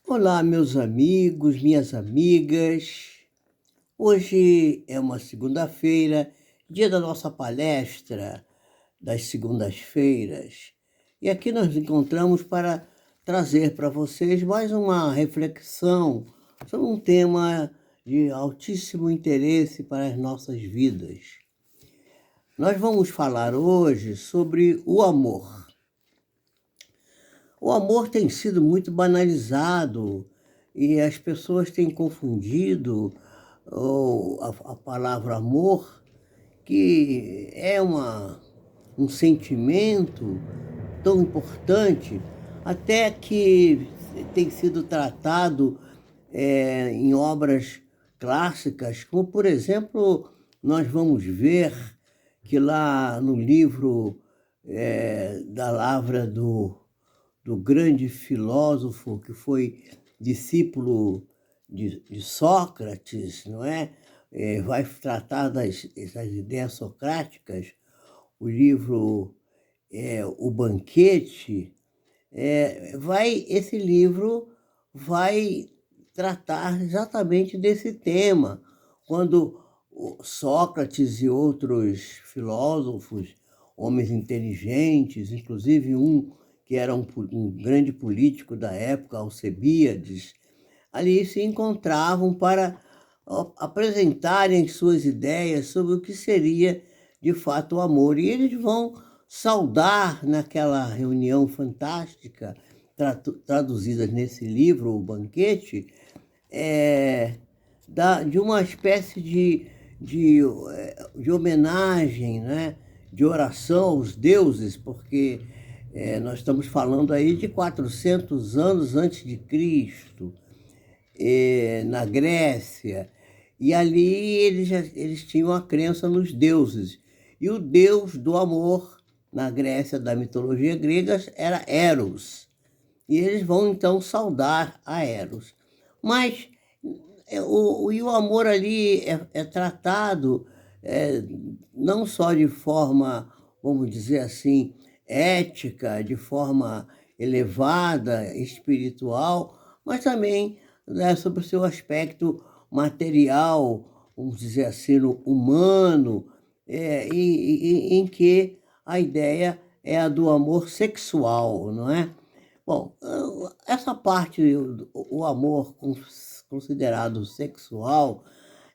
Olá, meus amigos, minhas amigas. Hoje é uma segunda-feira, dia da nossa palestra das segundas-feiras. E aqui nós nos encontramos para trazer para vocês mais uma reflexão sobre um tema de altíssimo interesse para as nossas vidas. Nós vamos falar hoje sobre o amor. O amor tem sido muito banalizado e as pessoas têm confundido a palavra amor, que é um sentimento tão importante, até que tem sido tratado em obras clássicas, como, por exemplo, nós vamos ver que lá no livro da Lavra do grande filósofo que foi discípulo de Sócrates, não é? Vai tratar das ideias socráticas, o livro O Banquete. Esse livro vai tratar exatamente desse tema, quando Sócrates e outros filósofos, homens inteligentes, inclusive um que era um grande político da época, Alcebiades, ali se encontravam para apresentarem suas ideias sobre o que seria de fato o amor. E eles vão saudar naquela reunião fantástica, traduzida nesse livro, O Banquete, é, de uma espécie de homenagem, né? De oração aos deuses, porque nós estamos falando aí de 400 anos antes de Cristo, na Grécia, e ali eles tinham a crença nos deuses. E o deus do amor, na Grécia da mitologia grega, era Eros. E eles vão então saudar a Eros. Mas o amor ali é tratado não só de forma, vamos dizer assim, ética, de forma elevada, espiritual, mas também, né, sobre o seu aspecto material, vamos dizer assim, humano, em que a ideia é a do amor sexual, não é? Bom, essa parte, o amor considerado sexual,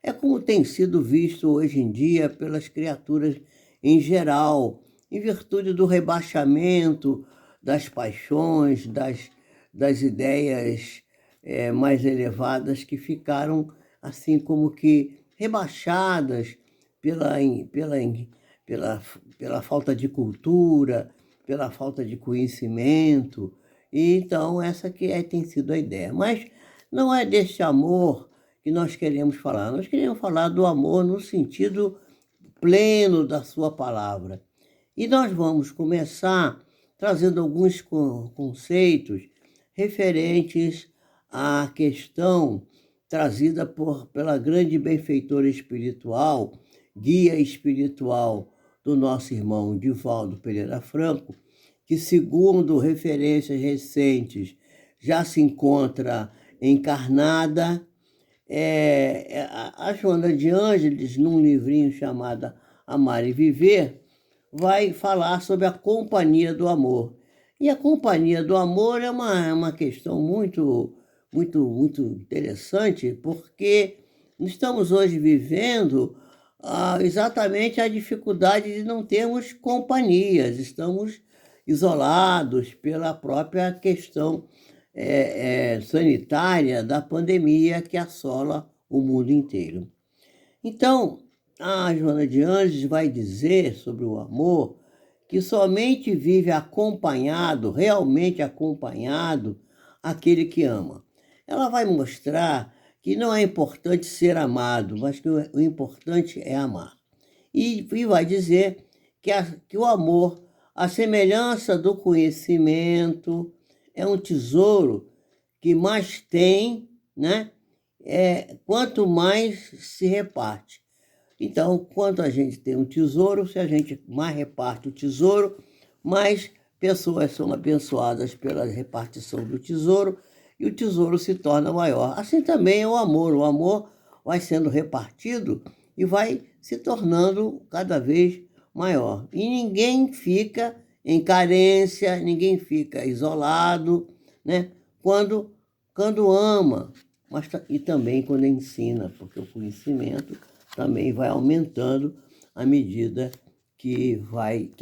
é como tem sido visto hoje em dia pelas criaturas em geral, em virtude do rebaixamento das paixões, das ideias mais elevadas que ficaram assim como que rebaixadas pela, in- pela, in- pela, pela falta de cultura, pela falta de conhecimento. E então essa tem sido a ideia. Mas não é desse amor que nós queremos falar. Nós queremos falar do amor no sentido pleno da sua palavra. E nós vamos começar trazendo alguns conceitos referentes à questão trazida pela grande benfeitora espiritual, guia espiritual do nosso irmão Divaldo Pereira Franco, que, segundo referências recentes, já se encontra encarnada. A Joana de Ângeles, num livrinho chamado Amar e Viver, vai falar sobre a companhia do amor. E a companhia do amor é uma questão muito interessante, porque estamos hoje vivendo exatamente a dificuldade de não termos companhias, estamos isolados pela própria questão sanitária da pandemia que assola o mundo inteiro. Então, a Joana de Anjos vai dizer sobre o amor que somente vive acompanhado, realmente acompanhado, aquele que ama. Ela vai mostrar que não é importante ser amado, mas que o importante é amar. E vai dizer que o amor, a semelhança do conhecimento, é um tesouro que mais tem, né? Quanto mais se reparte. Então, quanto a gente tem um tesouro, se a gente mais reparte o tesouro, mais pessoas são abençoadas pela repartição do tesouro e o tesouro se torna maior. Assim também é o amor vai sendo repartido e vai se tornando cada vez maior. E ninguém fica em carência, ninguém fica isolado, né? Quando ama, e também quando ensina, porque o conhecimento também vai aumentando à medida que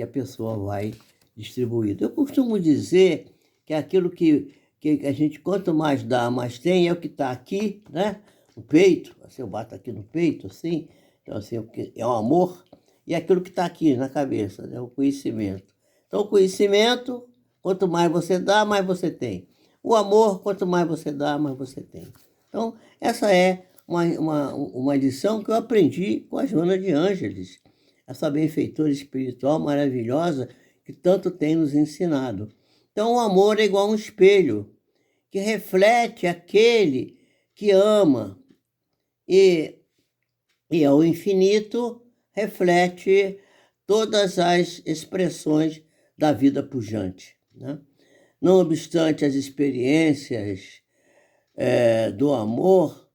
a pessoa vai distribuindo. Eu costumo dizer que aquilo que a gente, quanto mais dá, mais tem, é o que está aqui, né? No peito, assim, eu bato aqui no peito, assim, então assim, é o amor, e aquilo que está aqui na cabeça, né? O conhecimento. Então, o conhecimento, quanto mais você dá, mais você tem. O amor, quanto mais você dá, mais você tem. Então, essa é uma lição que eu aprendi com a Joana de Ângeles, essa benfeitora espiritual maravilhosa que tanto tem nos ensinado. Então, o amor é igual a um espelho que reflete aquele que ama e ao infinito reflete todas as expressões da vida pujante, né? Não obstante, as experiências do amor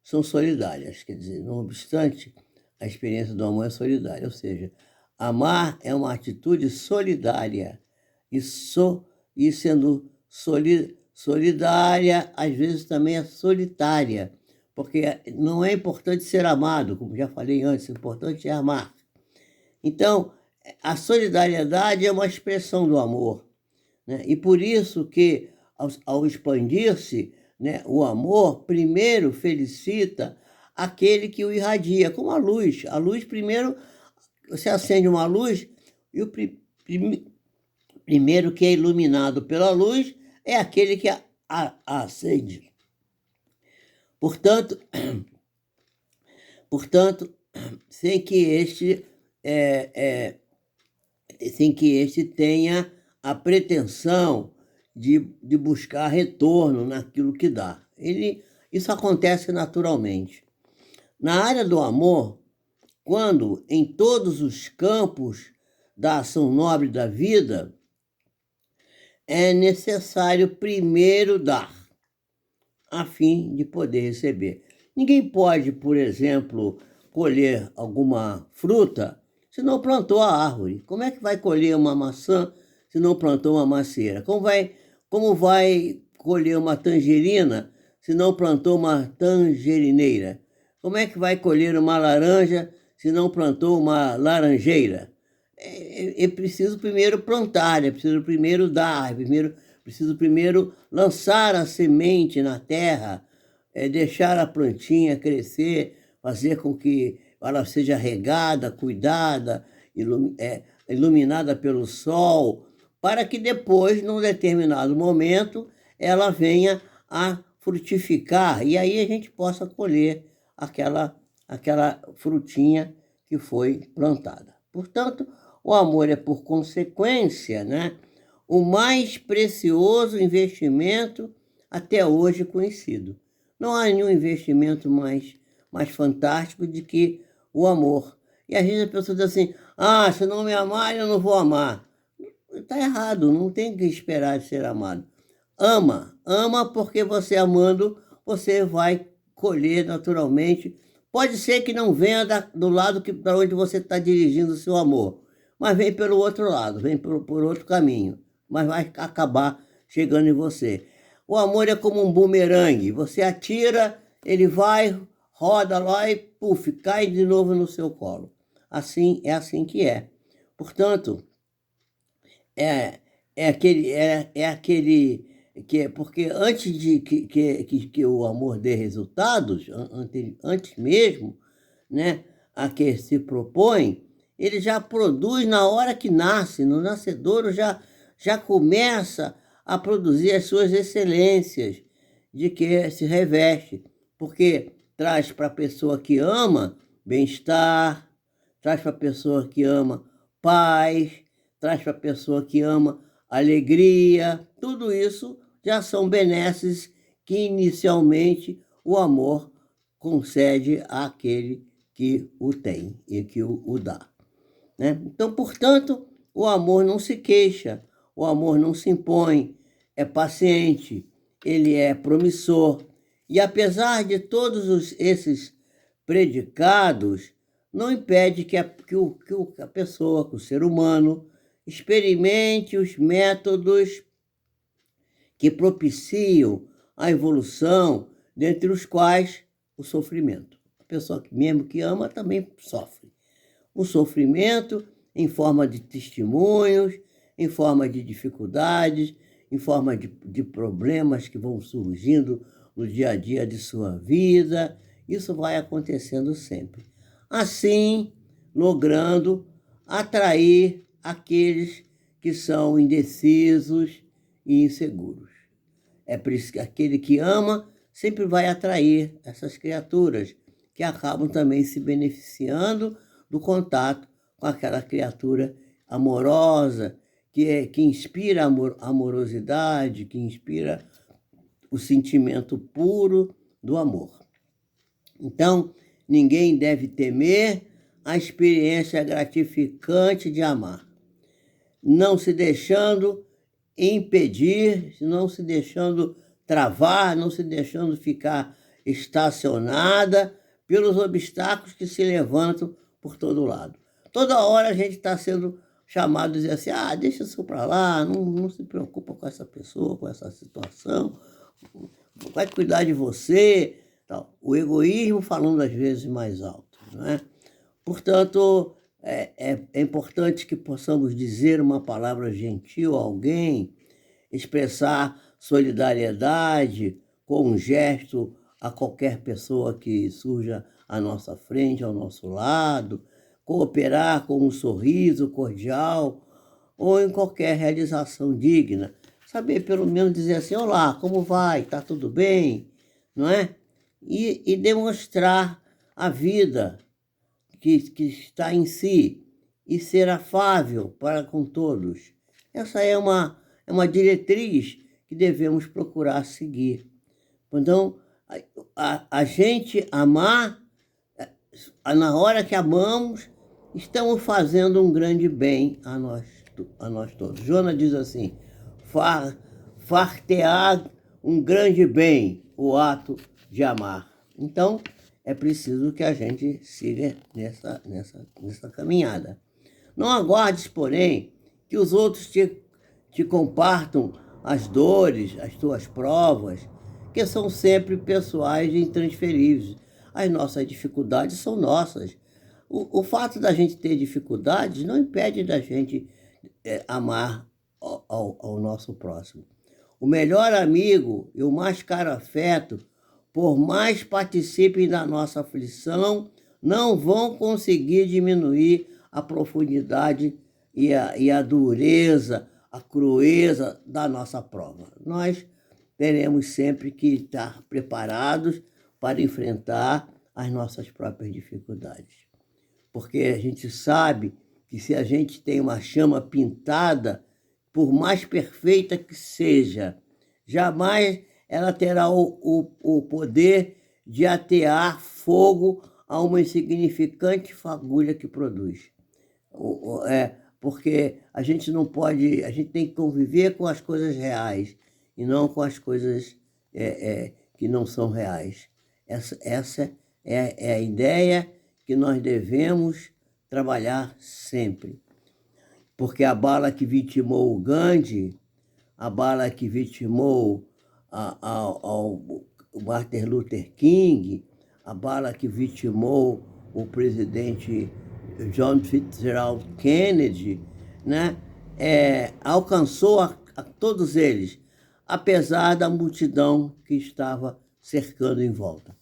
são solidárias, quer dizer, não obstante, a experiência do amor é solidária, ou seja, amar é uma atitude solidária e sendo solidária, às vezes também é solitária, porque não é importante ser amado, como já falei antes, o importante é amar. Então, a solidariedade é uma expressão do amor, né? E por isso que, ao expandir-se, né, o amor primeiro felicita aquele que o irradia, como a luz. A luz, primeiro, você acende uma luz e o primeiro que é iluminado pela luz é aquele que a acende. Portanto, sem que este tenha a pretensão de buscar retorno naquilo que dá. Isso acontece naturalmente. Na área do amor, quando em todos os campos da ação nobre da vida, é necessário primeiro dar, a fim de poder receber. Ninguém pode, por exemplo, colher alguma fruta se não plantou a árvore. Como é que vai colher uma maçã se não plantou uma macieira? Como vai colher uma tangerina se não plantou uma tangerineira? Como é que vai colher uma laranja se não plantou uma laranjeira? É preciso primeiro plantar, é preciso primeiro dar, preciso primeiro lançar a semente na terra, deixar a plantinha crescer, fazer com que ela seja regada, cuidada, iluminada pelo sol, para que depois, num determinado momento, ela venha a frutificar e aí a gente possa colher aquela frutinha que foi plantada. Portanto, o amor é, por consequência, né, o mais precioso investimento até hoje conhecido. Não há nenhum investimento mais fantástico do que o amor. E às vezes a pessoa diz assim, se não me amar, eu não vou amar. Está errado, não tem que esperar ser amado. Ama porque você amando, você vai colher naturalmente. Pode ser que não venha do lado para onde você está dirigindo o seu amor, mas vem pelo outro lado, vem por outro caminho, mas vai acabar chegando em você. O amor é como um bumerangue, você atira, ele vai, roda lá e, puf, cai de novo no seu colo. É assim que é. Portanto, porque antes de que o amor dê resultados, antes mesmo, né, a que se propõe, ele já produz na hora que nasce, no nascedouro já começa a produzir as suas excelências de que se reveste, porque traz para a pessoa que ama bem-estar, traz para a pessoa que ama paz, traz para a pessoa que ama alegria. Tudo isso já são benesses que inicialmente o amor concede àquele que o tem e que o dá, né? Então, portanto, o amor não se queixa, o amor não se impõe, é paciente, ele é promissor. E apesar de todos esses predicados, não impede que a pessoa, que o ser humano, experimente os métodos que propiciam a evolução, dentre os quais o sofrimento. A pessoa que mesmo que ama também sofre. O sofrimento em forma de testemunhos, em forma de dificuldades, em forma de problemas que vão surgindo no dia a dia de sua vida. Isso vai acontecendo sempre. Assim, logrando atrair aqueles que são indecisos e inseguros. É por isso que aquele que ama sempre vai atrair essas criaturas que acabam também se beneficiando do contato com aquela criatura amorosa, que inspira amorosidade, que inspira o sentimento puro do amor. Então, ninguém deve temer a experiência gratificante de amar, não se deixando impedir, não se deixando travar, não se deixando ficar estacionada pelos obstáculos que se levantam por todo lado. Toda hora a gente está sendo chamado a dizer assim, deixa isso para lá, não se preocupa com essa pessoa, com essa situação, vai cuidar de você. Tal. O egoísmo falando às vezes mais alto, não é? Portanto, é importante que possamos dizer uma palavra gentil a alguém, expressar solidariedade com um gesto a qualquer pessoa que surja à nossa frente, ao nosso lado, cooperar com um sorriso cordial ou em qualquer realização digna. Saber pelo menos dizer assim, olá, como vai? Está tudo bem? Não é? E demonstrar a vida que está em si e ser afável para com todos. Essa é uma diretriz que devemos procurar seguir. Então, a gente amar, na hora que amamos, estamos fazendo um grande bem a nós todos. Jonas diz assim, far-te-á um grande bem o ato de amar. Então, é preciso que a gente siga nessa caminhada. Não aguardes, porém, que os outros te compartam as dores, as tuas provas, que são sempre pessoais e intransferíveis. As nossas dificuldades são nossas. O fato da gente ter dificuldades não impede da gente amar ao nosso próximo. O melhor amigo e o mais caro afeto, por mais participem da nossa aflição, não vão conseguir diminuir a profundidade e a dureza, a crueza da nossa prova. Nós teremos sempre que estar preparados para enfrentar as nossas próprias dificuldades. Porque a gente sabe que se a gente tem uma chama pintada, por mais perfeita que seja, jamais ela terá o poder de atear fogo a uma insignificante fagulha que produz. Porque a gente não pode, a gente tem que conviver com as coisas reais e não com as coisas que não são reais. Essa é a ideia que nós devemos trabalhar sempre. Porque a bala que vitimou o Gandhi, a bala que vitimou ao Martin Luther King, a bala que vitimou o presidente John Fitzgerald Kennedy, né? Alcançou a todos eles, apesar da multidão que estava cercando em volta.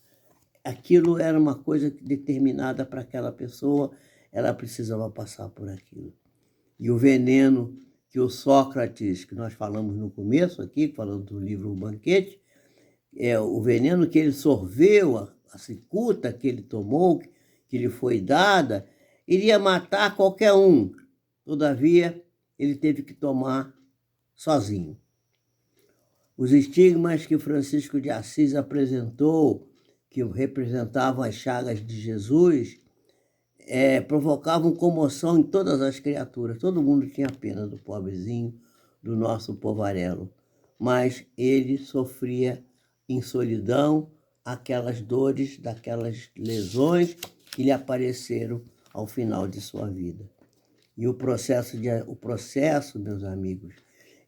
Aquilo era uma coisa determinada para aquela pessoa, ela precisava passar por aquilo. E o veneno que o Sócrates, que nós falamos no começo aqui, falando do livro O Banquete, o veneno que ele sorveu, a cicuta que ele tomou, que lhe foi dada, iria matar qualquer um. Todavia, ele teve que tomar sozinho. Os estigmas que Francisco de Assis apresentou, que representavam as chagas de Jesus, provocavam comoção em todas as criaturas. Todo mundo tinha pena do pobrezinho, do nosso povarelo. mas ele sofria em solidão aquelas dores, daquelas lesões que lhe apareceram ao final de sua vida. E o processo, meus amigos,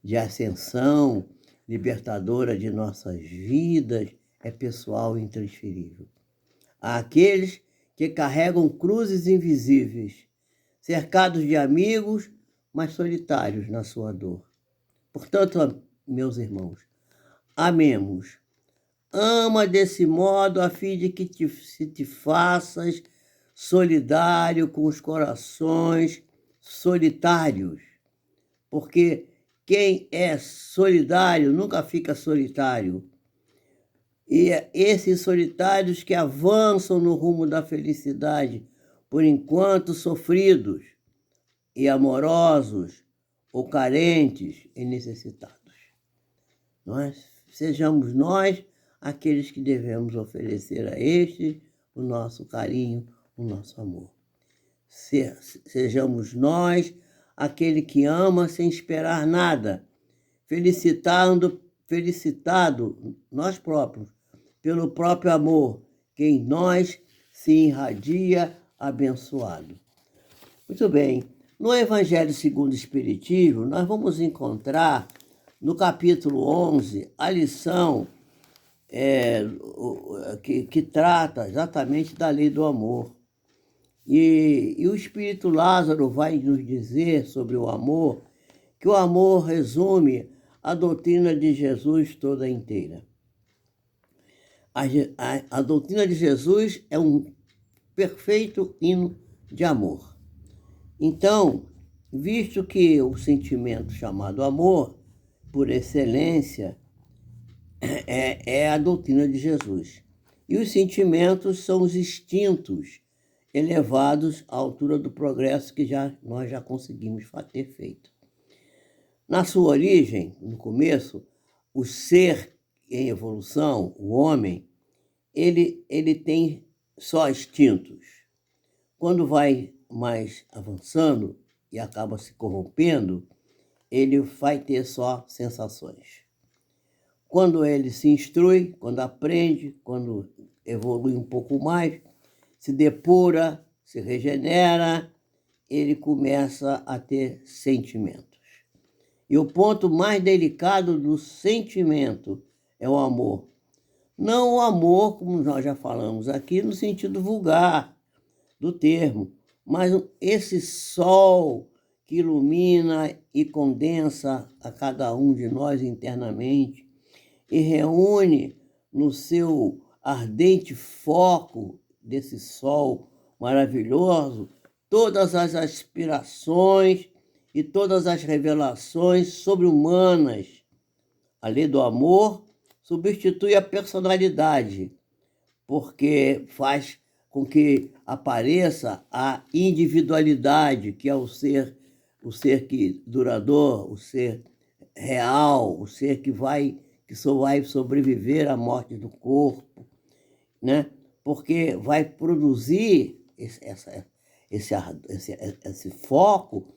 de ascensão libertadora de nossas vidas é pessoal e intransferível. Há aqueles que carregam cruzes invisíveis, cercados de amigos, mas solitários na sua dor. Portanto, meus irmãos, amemos. Ama desse modo a fim de que te faças solidário com os corações solitários. Porque quem é solidário nunca fica solitário. E esses solitários que avançam no rumo da felicidade, por enquanto sofridos e amorosos, ou carentes e necessitados. Sejamos nós aqueles que devemos oferecer a estes o nosso carinho, o nosso amor. Sejamos nós aquele que ama sem esperar nada, felicitado nós próprios, pelo próprio amor, que em nós se irradia abençoado. Muito bem, no Evangelho segundo o Espiritismo, nós vamos encontrar, no capítulo 11, a lição que trata exatamente da lei do amor. E o Espírito Lázaro vai nos dizer sobre o amor, que o amor resume a doutrina de Jesus toda inteira. A doutrina de Jesus é um perfeito hino de amor. Então, visto que o sentimento chamado amor, por excelência, é a doutrina de Jesus. E os sentimentos são os instintos elevados à altura do progresso que nós já conseguimos ter feito. Na sua origem, no começo, o ser em evolução, o homem, ele tem só instintos. Quando vai mais avançando e acaba se corrompendo, ele vai ter só sensações. Quando ele se instrui, quando aprende, quando evolui um pouco mais, se depura, se regenera, ele começa a ter sentimentos. E o ponto mais delicado do sentimento é o amor. Não o amor, como nós já falamos aqui, no sentido vulgar do termo, mas esse sol que ilumina e condensa a cada um de nós internamente e reúne no seu ardente foco desse sol maravilhoso todas as aspirações e todas as revelações sobre-humanas. A lei do amor substitui a personalidade, porque faz com que apareça a individualidade, que é o ser que duradouro, o ser real, o ser que só vai sobreviver à morte do corpo, né? Porque vai produzir esse foco,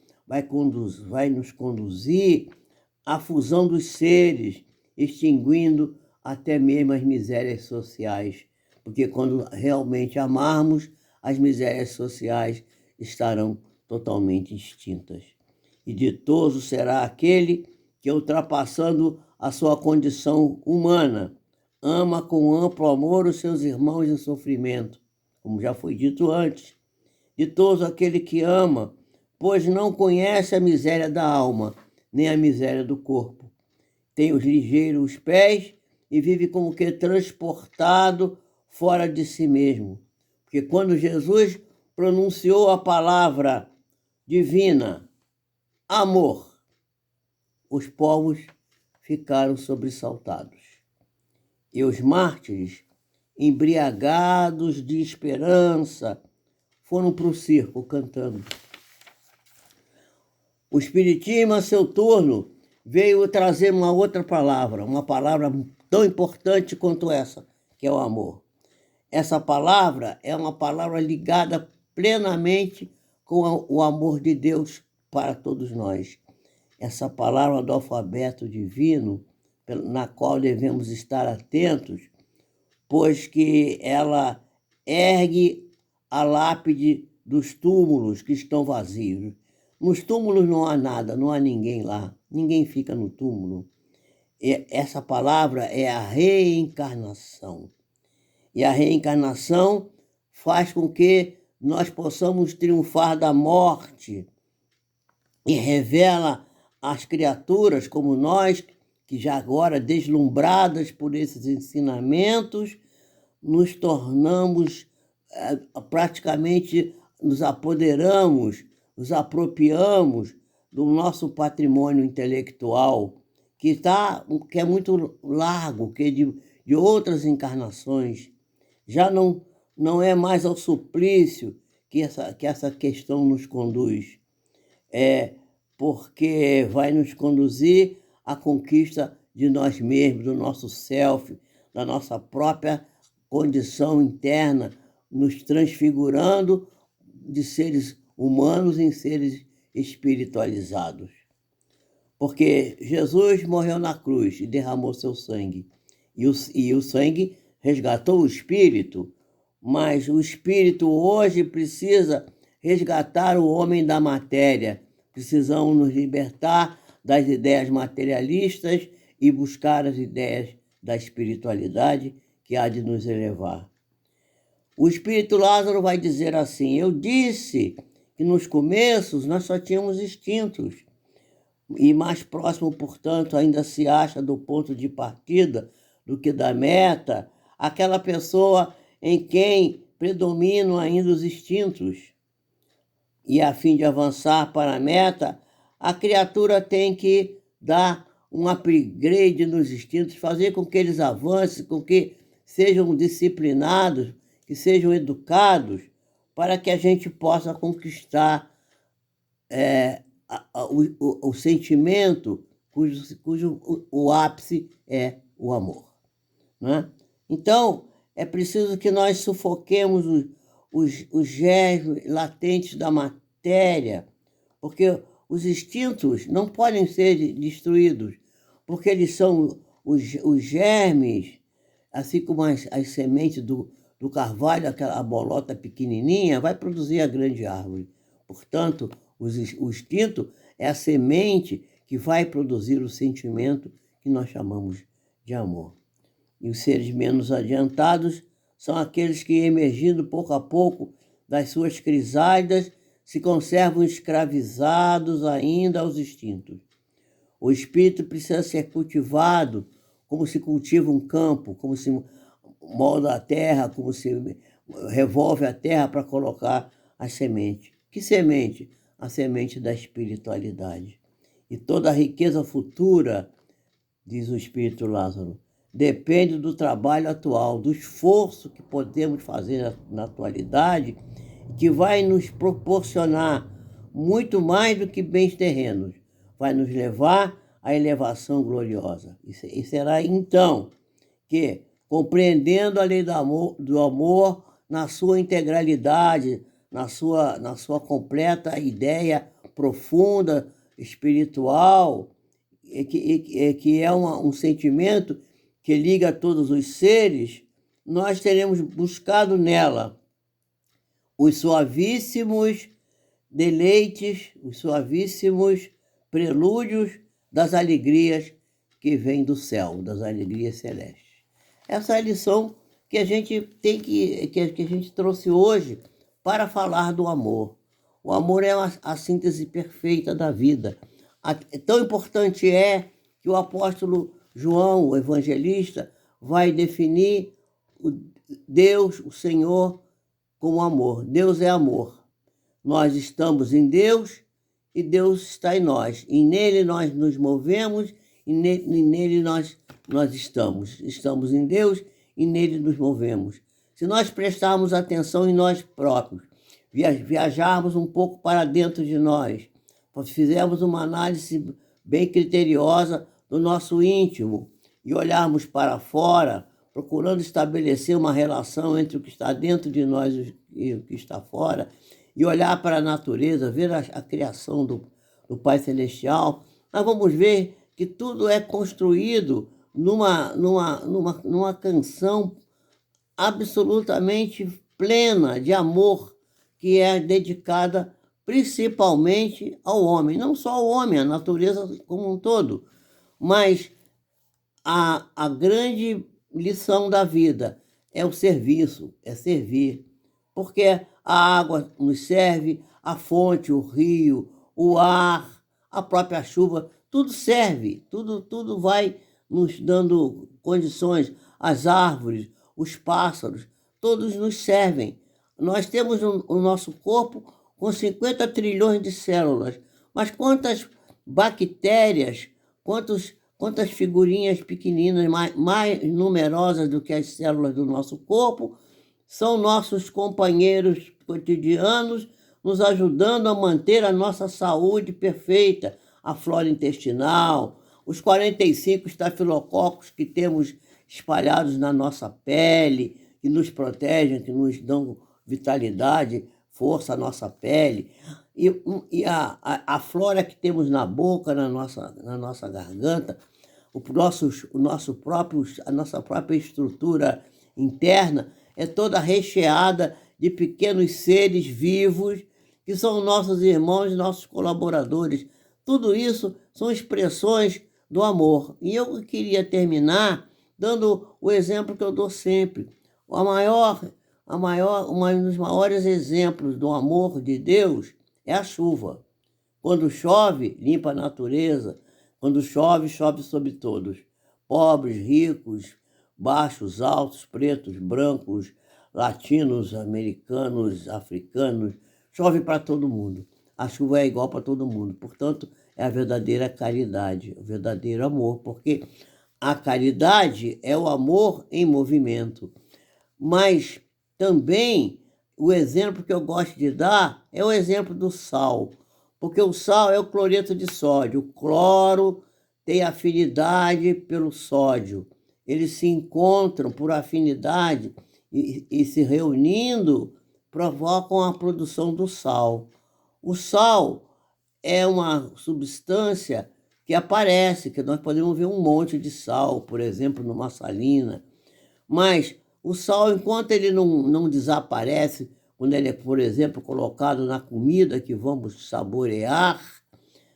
vai nos conduzir à fusão dos seres, extinguindo até mesmo as misérias sociais, porque quando realmente amarmos, as misérias sociais estarão totalmente extintas. E ditoso será aquele que, ultrapassando a sua condição humana, ama com amplo amor os seus irmãos em sofrimento, como já foi dito antes. Ditoso aquele que ama, pois não conhece a miséria da alma, nem a miséria do corpo. Tem os ligeiros pés e vive como que transportado fora de si mesmo. Porque quando Jesus pronunciou a palavra divina, amor, os povos ficaram sobressaltados. E os mártires, embriagados de esperança, foram para o circo cantando. O Espiritismo, a seu turno, veio trazer uma outra palavra, uma palavra tão importante quanto essa, que é o amor. Essa palavra é uma palavra ligada plenamente com o amor de Deus para todos nós. Essa palavra do alfabeto divino na qual devemos estar atentos, pois que ela ergue a lápide dos túmulos que estão vazios. Nos túmulos não há nada, não há ninguém lá, ninguém fica no túmulo. Essa palavra é a reencarnação. E a reencarnação faz com que nós possamos triunfar da morte e revela às criaturas como nós, que já agora deslumbradas por esses ensinamentos, nos tornamos, praticamente nos apoderamos, nos apropriamos do nosso patrimônio intelectual, que é muito largo, que é de outras encarnações. Já não é mais ao suplício que essa questão nos conduz. É porque vai nos conduzir à conquista de nós mesmos, do nosso self, da nossa própria condição interna, nos transfigurando de seres humanos em seres espiritualizados. Porque Jesus morreu na cruz e derramou seu sangue. E o sangue resgatou o espírito, mas o espírito hoje precisa resgatar o homem da matéria. Precisamos nos libertar das ideias materialistas e buscar as ideias da espiritualidade que há de nos elevar. O espírito Lázaro vai dizer assim: eu disse que nos começos nós só tínhamos instintos, e mais próximo, portanto, ainda se acha do ponto de partida do que da meta, aquela pessoa em quem predominam ainda os instintos. E a fim de avançar para a meta, a criatura tem que dar um upgrade nos instintos, fazer com que eles avancem, com que sejam disciplinados, que sejam educados, para que a gente possa conquistar o sentimento cujo o ápice é o amor. Né? Então, é preciso que nós sufoquemos os germes latentes da matéria, porque os instintos não podem ser destruídos, porque eles são os germes, assim como as sementes do carvalho, aquela bolota pequenininha, vai produzir a grande árvore. Portanto, o instinto é a semente que vai produzir o sentimento que nós chamamos de amor. E os seres menos adiantados são aqueles que, emergindo pouco a pouco das suas crisálidas, se conservam escravizados ainda aos instintos. O espírito precisa ser cultivado como se cultiva um campo, como se molda a terra, como se revolve a terra para colocar a semente. Que semente? A semente da espiritualidade. E toda a riqueza futura, diz o espírito Lázaro, depende do trabalho atual, do esforço que podemos fazer na atualidade, que vai nos proporcionar muito mais do que bens terrenos, vai nos levar à elevação gloriosa. E será então que, compreendendo a lei do amor na sua integralidade, na sua completa ideia profunda, espiritual, que é um sentimento que liga todos os seres, nós teremos buscado nela os suavíssimos deleites, os suavíssimos prelúdios das alegrias que vêm do céu, das alegrias celestes. Essa é a lição que a gente que a gente trouxe hoje para falar do amor. O amor é a síntese perfeita da vida. Tão importante é que o apóstolo João, o evangelista, vai definir Deus, o Senhor, como amor. Deus é amor. Nós estamos em Deus e Deus está em nós. E nele nós nos movemos e nele nós estamos. Estamos em Deus e nele nos movemos. Se nós prestarmos atenção em nós próprios, viajarmos um pouco para dentro de nós, fizermos uma análise bem criteriosa do nosso íntimo e olharmos para fora, procurando estabelecer uma relação entre o que está dentro de nós e o que está fora, e olhar para a natureza, ver a criação do Pai Celestial, nós vamos ver que tudo é construído numa canção absolutamente plena de amor, que é dedicada principalmente ao homem. Não só ao homem, a natureza como um todo, mas a grande lição da vida é o serviço, é servir. Porque a água nos serve, a fonte, o rio, o ar, a própria chuva, tudo serve, tudo vai nos dando condições. As árvores, os pássaros, todos nos servem. Nós temos o nosso corpo com 50 trilhões de células, mas quantas bactérias, quantas figurinhas pequeninas, mais numerosas do que as células do nosso corpo, são nossos companheiros cotidianos, nos ajudando a manter a nossa saúde perfeita, a flora intestinal, os 45 estafilococos que temos espalhados na nossa pele, que nos protegem, que nos dão vitalidade, força à nossa pele, e a flora que temos na boca, na nossa garganta, a nossa própria estrutura interna é toda recheada de pequenos seres vivos que são nossos irmãos, nossos colaboradores. Tudo isso são expressões do amor. E eu queria terminar dando o exemplo que eu dou sempre. Um dos maiores exemplos do amor de Deus é a chuva. Quando chove, limpa a natureza. Quando chove, chove sobre todos. Pobres, ricos, baixos, altos, pretos, brancos, latinos, americanos, africanos. Chove para todo mundo. A chuva é igual para todo mundo. Portanto, é a verdadeira caridade, o verdadeiro amor. Porque a caridade é o amor em movimento. Mas também o exemplo que eu gosto de dar é o exemplo do sal. Porque o sal é o cloreto de sódio. O cloro tem afinidade pelo sódio. Eles se encontram por afinidade e se reunindo, provocam a produção do sal. O sal é uma substância que aparece, que nós podemos ver um monte de sal, por exemplo, numa salina. Mas o sal, enquanto ele não desaparece, quando ele é, por exemplo, colocado na comida que vamos saborear,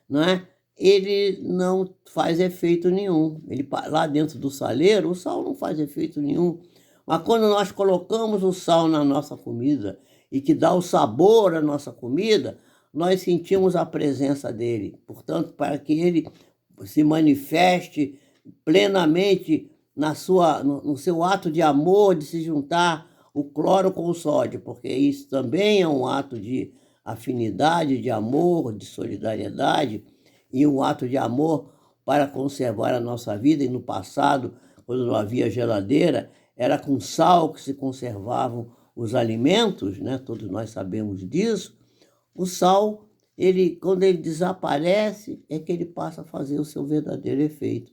não é? Ele não faz efeito nenhum. Lá dentro do saleiro, o sal não faz efeito nenhum. Mas quando nós colocamos o sal na nossa comida e que dá o sabor à nossa comida, nós sentimos a presença dele. Portanto, para que ele se manifeste plenamente no seu ato de amor, de se juntar o cloro com o sódio, porque isso também é um ato de afinidade, de amor, de solidariedade, e um ato de amor para conservar a nossa vida. E no passado, quando não havia geladeira, era com sal que se conservavam os alimentos, né? Todos nós sabemos disso. O sal, quando ele desaparece, é que ele passa a fazer o seu verdadeiro efeito.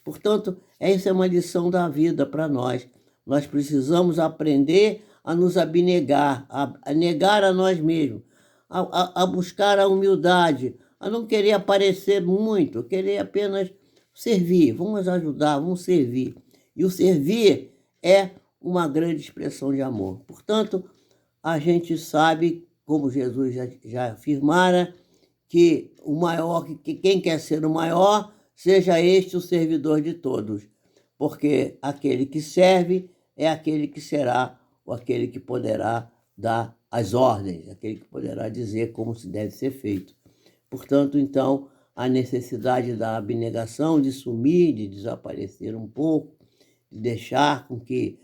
Portanto, essa é uma lição da vida para nós. Nós precisamos aprender a nos abnegar, a negar a nós mesmos, a buscar a humildade, a não querer aparecer muito, querer apenas servir. Vamos ajudar, vamos servir. E o servir é uma grande expressão de amor. Portanto, a gente sabe, como Jesus já afirmara, que quem quer ser o maior, seja este o servidor de todos. Porque aquele que serve é aquele que será, ou aquele que poderá dar as ordens, aquele que poderá dizer como se deve ser feito. Portanto, então, a necessidade da abnegação, de sumir, de desaparecer um pouco, de deixar com que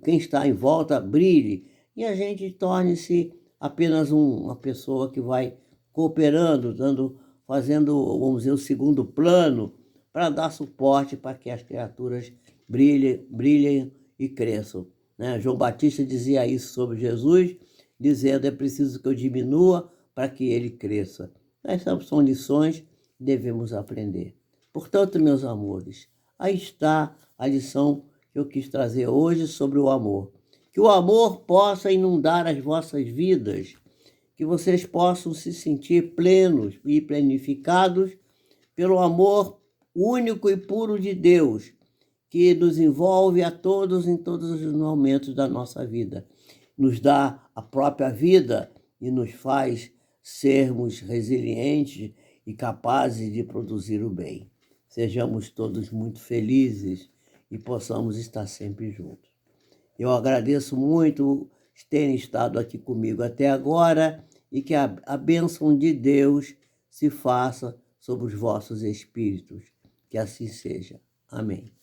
quem está em volta brilhe e a gente torne-se apenas uma pessoa que vai cooperando, fazendo, vamos dizer, o segundo plano para dar suporte para que as criaturas brilhem e cresçam. Né? João Batista dizia isso sobre Jesus, dizendo: é preciso que eu diminua para que ele cresça. Essas são lições que devemos aprender. Portanto, meus amores, aí está a lição que eu quis trazer hoje sobre o amor. Que o amor possa inundar as vossas vidas, que vocês possam se sentir plenos e planificados pelo amor único e puro de Deus, que nos envolve a todos em todos os momentos da nossa vida. Nos dá a própria vida e nos faz sermos resilientes e capazes de produzir o bem. Sejamos todos muito felizes e possamos estar sempre juntos. Eu agradeço muito terem estado aqui comigo até agora e que a bênção de Deus se faça sobre os vossos espíritos. Que assim seja. Amém.